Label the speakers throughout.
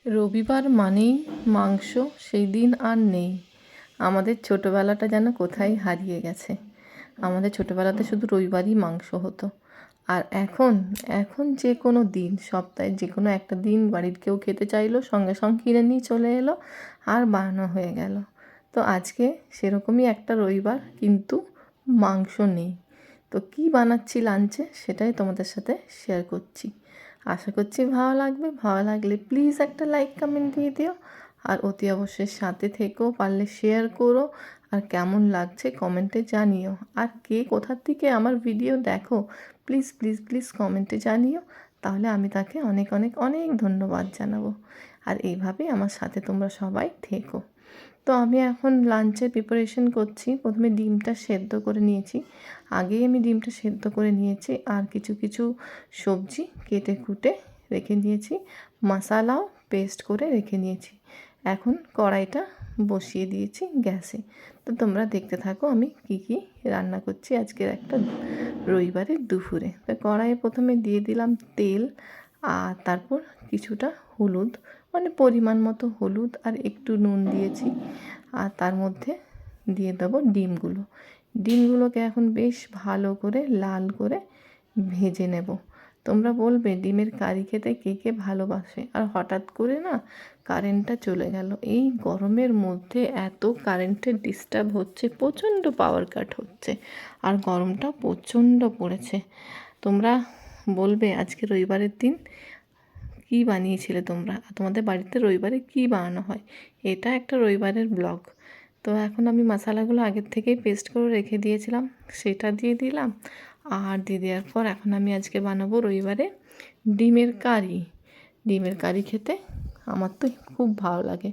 Speaker 1: রবিবার মানেই মাংস, সেই দিন আর নেই। আমাদের ছোটোবেলাটা যেন কোথায় হারিয়ে গেছে। আমাদের ছোটোবেলাতে শুধু রবিবারই মাংস হতো। আর এখন এখন যে কোনো দিন, সপ্তাহে যে কোনো একটা দিন বাড়ির কেউ খেতে চাইলো, সঙ্গে সঙ্গে কিনে নিয়ে চলে এলো আর বানানো হয়ে গেল। তো আজকে সেরকমই একটা রবিবার, কিন্তু মাংস নেই। তো কী বানাচ্ছি লাঞ্চে সেটাই তোমাদের সাথে শেয়ার করছি। আশা করছি ভালো লাগবে। ভালো লাগলে প্লিজ একটা লাইক কমেন্ট দিয়ে দিও, আর অতি অবশ্যই সাথে থেকো, পারলে শেয়ার করো, আর কেমন লাগছে কমেন্টে জানিও। আর কে কোথার থেকে আমার ভিডিও দেখো প্লিজ প্লিজ প্লিজ কমেন্টে জানিও, তাহলে আমি তাকে অনেক অনেক অনেক ধন্যবাদ জানাবো। আর এইভাবেই আমার সাথে তোমরা সবাই থেকো। তো আমি এখন লাঞ্চের প্রিপারেশন করছি। প্রথমে ডিমটা সেদ্ধ করে নিয়েছি। আগেই আমি ডিমটা সেদ্ধ করে নিয়েছি, আর কিছু কিছু সবজি কেটে কুটে রেখে দিয়েছি, মশালাও পেস্ট করে রেখে নিয়েছি। এখন কড়াইটা বসিয়ে দিয়েছি গ্যাসে। তো তোমরা দেখতে থাকো আমি কি কি রান্না করছি আজকের একটা রবিবারের দুপুরে। তো কড়াইয়ে প্রথমে দিয়ে দিলাম তেল, আর তারপর কিছুটা হলুদ, মানে পরিমাণ মতো হলুদ আর একটু নুন দিয়েছি। আর তার মধ্যে দিয়ে দেবো ডিমগুলোকে এখন বেশ ভালো করে লাল করে ভেজে নেব। তোমরা বলবে ডিমের কারি খেতে কে কে ভালোবাসে। আর হঠাৎ করে না কারেন্টটা চলে গেল। এই গরমের মধ্যে এত কারেন্টের ডিস্টার্ব হচ্ছে, প্রচণ্ড পাওয়ার কাট হচ্ছে, আর গরমটা প্রচণ্ড পড়েছে। তোমরা বলবে আজকে রবিবারের দিন কী বানিয়েছিলে তোমরা, আর তোমাদের বাড়িতে রবিবারে কী বানানো হয়। এটা একটা রবিবারের ব্লগ। তো এখন আমি মশালাগুলো আগের থেকেই পেস্ট করে রেখে দিয়েছিলাম, সেটা দিয়ে দিলাম। আর দিয়ে দেওয়ার পর এখন আমি আজকে বানাবো রবিবারে ডিমের কারি। ডিমের কারি খেতে আমার তো খুব ভালো লাগে,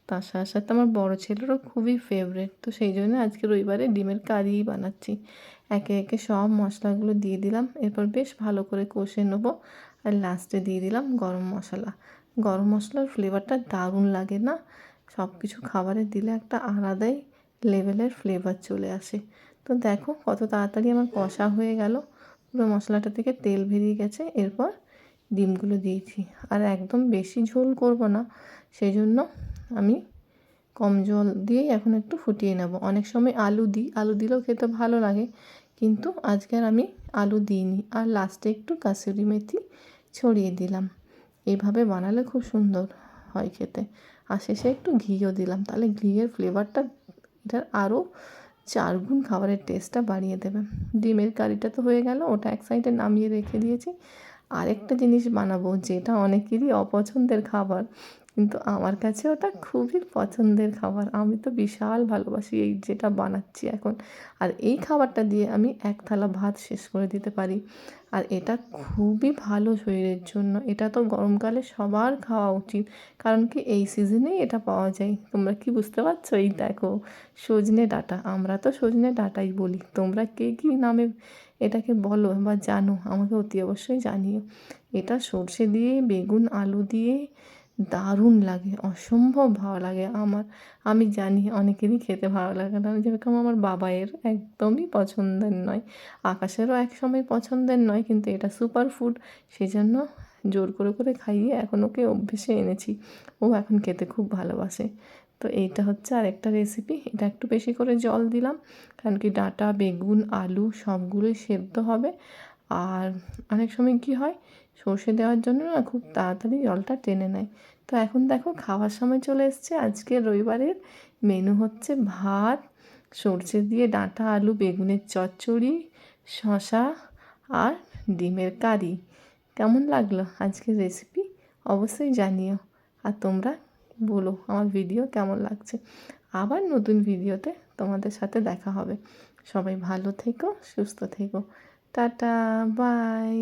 Speaker 1: তার সাথে সাথে আমার বড় ছেলেরও খুবই ফেভারেট। তো সেই জন্য আজকে রবিবারে ডিমের কারিই বানাচ্ছি। একে একে সব মশলাগুলো দিয়ে দিলাম, এরপর বেশ ভালো করে কষে নেবো। আর লাস্টে দিয়ে দিলাম গরম মশলা। গরম মশলার ফ্লেভারটা দারুণ লাগে না, সব কিছু খাবারে দিলে একটা আলাদাই লেভেলের ফ্লেভার চলে আসে। তো দেখো কত তাড়াতাড়ি আমার কষা হয়ে গেল, পুরো মশলাটা থেকে তেল বেরিয়ে গেছে। এরপর ডিমগুলো দিয়েছি, আর একদম বেশি ঝোল করব না, সেই জন্য আমি কম জল দিয়েই এখন একটু ফুটিয়ে নেব। অনেক সময় আলু দিই, আলু দিলেও খেতে ভালো লাগে, কিন্তু আজকে আর আমি আলু দিইনি। আর লাস্টে একটু কাসুরি মেথি ছড়িয়ে দিলাম। এইভাবে বানালে খুব সুন্দর হয় খেতে। আর শেষে একটু ঘিও দিলাম, তাহলে ঘিয়ের ফ্লেভারটা এটার আরও 4 গুণ খাবারের টেস্টটা বাড়িয়ে দেবে। ডিমের কারিটা তো হয়ে গেল, ওটা এক সাইডে নামিয়ে রেখে দিয়েছি। আরেকটা জিনিস বানাবো যেটা অনেকেরই অপছন্দের খাবার, কিন্তু আমার কাছে ওটা খুবই পছন্দের খাবার। আমি তো বিশাল ভালোবাসি এই যেটা বানাচ্ছি এখন। আর এই খাবারটা দিয়ে আমি এক থালা ভাত শেষ করে দিতে পারি। আর এটা খুবই ভালো শরীরের জন্য। এটা তো গরমকালে সবার খাওয়া উচিত, কারণ কি এই সিজনেই এটা পাওয়া যায়। তোমরা কি বুঝতে পারছো? এই দেখো, সজনে ডাঁটা, আমরা তো সজনে ডাঁটাই বলি, তোমরা কে কী নামে এটাকে বলো বা জানো আমাকে অতি অবশ্যই জানিও। এটা সর্ষে দিয়ে, বেগুন, আলু দিয়ে দারুণ লাগে, অসম্ভব ভালো লাগে আমার। আমি জানি অনেকেরই খেতে ভালো লাগে না, যেরকম আমার বাবাইয়ের একদমই পছন্দের নয়, আকাশেরও একসময় পছন্দের নয়, কিন্তু এটা সুপার ফুড, সেই জন্য জোর করে করে খাইয়ে এখন ওকে অভ্যেসে এনেছি। ও এখন খেতে খুব ভালোবাসে। তো এইটা হচ্ছে আরেকটা রেসিপি। এটা একটু বেশি করে জল দিলাম, কারণ কি ডাঁটা, বেগুন, আলু সবগুলোই সেদ্ধ হবে। আর অনেক সময় কী হয়, সর্ষে দেওয়ার জন্য না খুব তাড়াতাড়ি জলটা টেনে নেয়। তো এখন দেখো খাওয়ার সময় চলে এসছে। আজকে রবিবারের মেনু হচ্ছে ভাত, সর্ষে দিয়ে ডাঁটা, আলু, বেগুনের চচ্চড়ি, শসা আর ডিমের কারি। কেমন লাগলো আজকের রেসিপি অবশ্যই জানিও। আর তোমরা বলো আমার ভিডিও কেমন লাগছে। আবার নতুন ভিডিওতে তোমাদের সাথে দেখা হবে। সবাই ভালো থেকো, সুস্থ থেকো। Ta-ta, by.